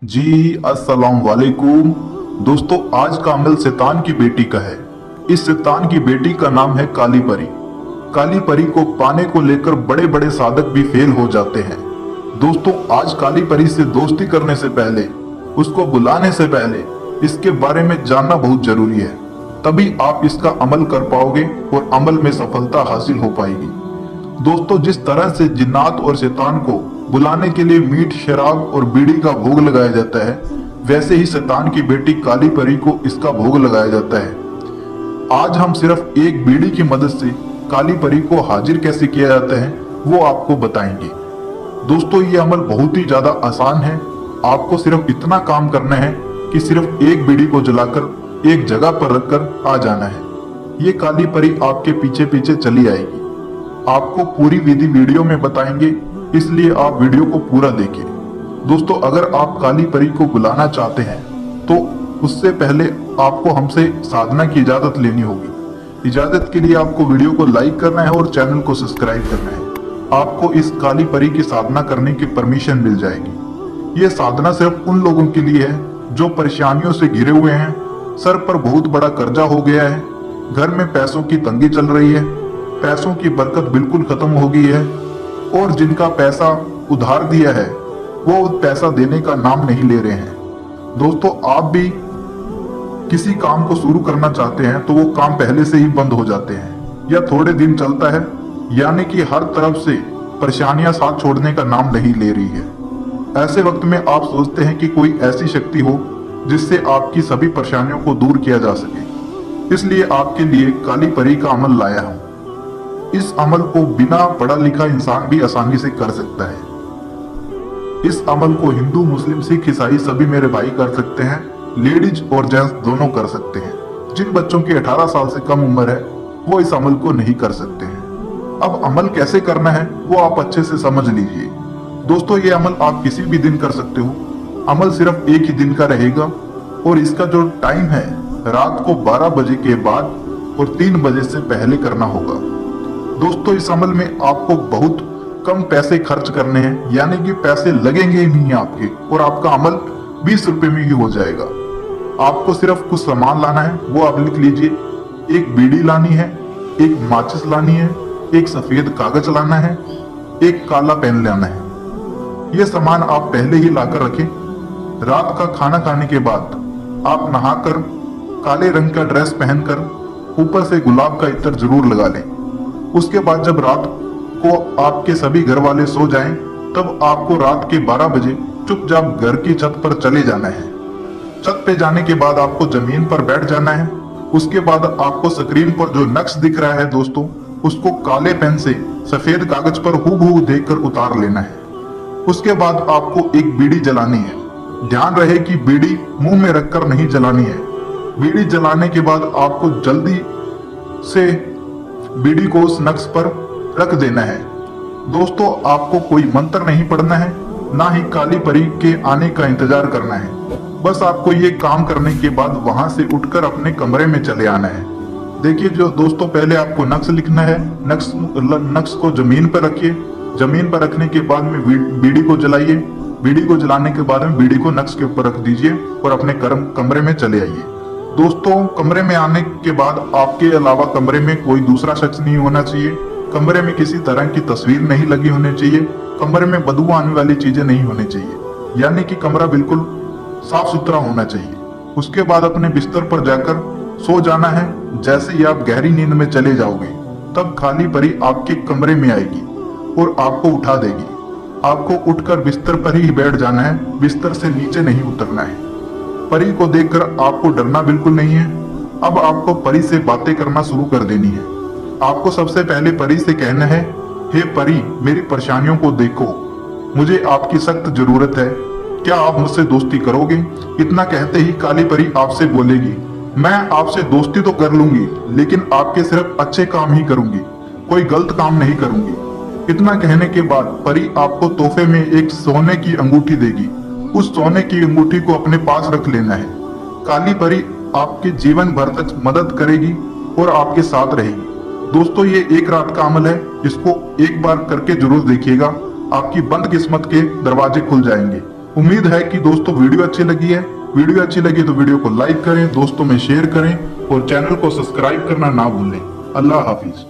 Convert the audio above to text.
जी अस्सलाम वालेकुम। दोस्तों, आज का अमल शैतान की बेटी का है। इस शैतान की बेटी का नाम है काली परी। काली परी को पाने को लेकर बड़े बड़े साधक भी फेल हो जाते हैं। दोस्तों, आज काली परी से दोस्ती करने से पहले, उसको बुलाने से पहले इसके बारे में जानना बहुत जरूरी है। तभी आप इसका अमल कर पाओगे और अमल में सफलता हासिल हो पाएगी। दोस्तों, जिस तरह से जिन्नात और शैतान को बुलाने के लिए मीट, शराब और बीड़ी का भोग लगाया जाता है, वैसे ही शैतान की बेटी काली परी को इसका भोग लगाया जाता है। आज हम सिर्फ एक बीड़ी की मदद से काली परी को हाजिर कैसे किया जाता है वो आपको बताएंगे। दोस्तों, ये अमल बहुत ही ज्यादा आसान है। आपको सिर्फ इतना काम करना है कि सिर्फ एक बीड़ी को जलाकर एक जगह पर रखकर आ जाना है। ये काली परी आपके पीछे पीछे चली आएगी। आपको पूरी विधि वीडियो में बताएंगे, इसलिए आप वीडियो को पूरा देखिए। दोस्तों, अगर आप काली परी को बुलाना चाहते हैं तो उससे पहले आपको हमसे साधना की इजाजत लेनी होगी। इजाजत के लिए आपको वीडियो को लाइक करना है और चैनल को सब्सक्राइब करना है। आपको इस काली परी की साधना करने की परमिशन मिल जाएगी। ये साधना सिर्फ उन लोगों के लिए है जो परेशानियों से घिरे हुए हैं, सर पर बहुत बड़ा कर्जा हो गया है, घर में पैसों की तंगी चल रही है, पैसों की बरकत बिल्कुल खत्म हो गई है, और जिनका पैसा उधार दिया है वो पैसा देने का नाम नहीं ले रहे हैं। दोस्तों, आप भी किसी काम को शुरू करना चाहते हैं तो वो काम पहले से ही बंद हो जाते हैं या थोड़े दिन चलता है, यानी कि हर तरफ से परेशानियां साथ छोड़ने का नाम नहीं ले रही है। ऐसे वक्त में आप सोचते हैं कि कोई ऐसी शक्ति हो जिससे आपकी सभी परेशानियों को दूर किया जा सके। इसलिए आपके लिए काली परी का अमल लाया हूं। इस अमल को बिना पढ़ा लिखा इंसान भी आसानी से कर सकता है। इस अमल को हिंदू, मुस्लिम, सिख, ईसाई सभी मेरे भाई कर सकते हैं। लेडीज और जेंट्स दोनों कर सकते हैं। जिन बच्चों की 18 साल से कम उम्र है वो इस अमल को नहीं कर सकते हैं। अब अमल कैसे करना है वो आप अच्छे से समझ लीजिए। दोस्तों, ये अमल आप किसी भी दिन कर सकते हो। अमल सिर्फ एक ही दिन का रहेगा और इसका जो टाइम है रात को 12 बजे के बाद और 3 बजे से पहले करना होगा। दोस्तों, इस अमल में आपको बहुत कम पैसे खर्च करने हैं, यानी कि पैसे लगेंगे ही नहीं आपके, और आपका अमल 20 रुपए में ही हो जाएगा। आपको सिर्फ कुछ सामान लाना है, वो आप लिख लीजिए। एक बीड़ी लानी है, एक माचिस लानी है, एक सफेद कागज लाना है, एक काला पेन लाना है। ये सामान आप पहले ही लाकर रखें। रात का खाना खाने के बाद आप नहाकर काले रंग का ड्रेस पहनकर ऊपर से गुलाब का इत्र जरूर लगा लें। उसके बाद जब रात को आपके सभी घर वाले सो जाएं, तब आपको रात के 12 बजे चुपचाप घर की छत पर चले जाना है। छत पे जाने के बाद आपको जमीन पर बैठ जाना है। उसके बाद आपको स्क्रीन पर जो नक्श दिख रहा है दोस्तों, उसको काले पेन से सफेद कागज पर हूबहू देखकर उतार लेना है। उसके बाद आपको एक बीड़ी जलानी है। ध्यान रहे कि बीड़ी मुंह में रखकर नहीं जलानी है। बीड़ी जलाने के बाद आपको जल्दी से बीड़ी को उस नक्श पर रख देना है। दोस्तों, आपको कोई मंत्र नहीं पढ़ना है, ना ही काली परी के आने का इंतजार करना है। बस आपको ये काम करने के बाद वहां से उठकर अपने कमरे में चले आना है। देखिए जो दोस्तों, पहले आपको नक्श लिखना है। नक्श को जमीन पर रखिए। जमीन पर रखने के बाद में बीड़ी को जलाइए। बीड़ी को जलाने के बाद में बीड़ी को नक्श के ऊपर रख दीजिए और अपने कमरे में चले आइए। दोस्तों, कमरे में आने के बाद आपके अलावा कमरे में कोई दूसरा शख्स नहीं होना चाहिए। कमरे में किसी तरह की तस्वीर नहीं लगी होनी चाहिए। कमरे में बदबू आने वाली चीजें नहीं होनी चाहिए, यानी कि कमरा बिल्कुल साफ सुथरा होना चाहिए। उसके बाद अपने बिस्तर पर जाकर सो जाना है। जैसे ही आप गहरी नींद में चले जाओगे तब काली परी आपके कमरे में आएगी और आपको उठा देगी। आपको उठकर बिस्तर पर ही बैठ जाना है, बिस्तर से नीचे नहीं उतरना है। परी को देखकर आपको डरना बिल्कुल नहीं है। अब आपको परी से बातें करना शुरू कर देनी है। आपको सबसे पहले परी से कहना है, हे परी, मेरी परेशानियों को देखो, मुझे आपकी सख्त जरूरत है, क्या आप मुझसे दोस्ती करोगे? इतना कहते ही काली परी आपसे बोलेगी, मैं आपसे दोस्ती तो कर लूंगी, लेकिन आपके सिर्फ अच्छे काम ही करूंगी, कोई गलत काम नहीं करूंगी। इतना कहने के बाद परी आपको तोहफे में एक सोने की अंगूठी देगी। उस सोने की अंगूठी को अपने पास रख लेना है। काली परी आपके जीवन भर तक मदद करेगी और आपके साथ रहेगी। दोस्तों, ये एक रात का अमल है, इसको एक बार करके जरूर देखिएगा। आपकी बंद किस्मत के दरवाजे खुल जाएंगे। उम्मीद है कि दोस्तों वीडियो अच्छी लगी है। वीडियो अच्छी लगी तो वीडियो को लाइक करें, दोस्तों में शेयर करें और चैनल को सब्सक्राइब करना ना भूलें। अल्लाह हाफिज।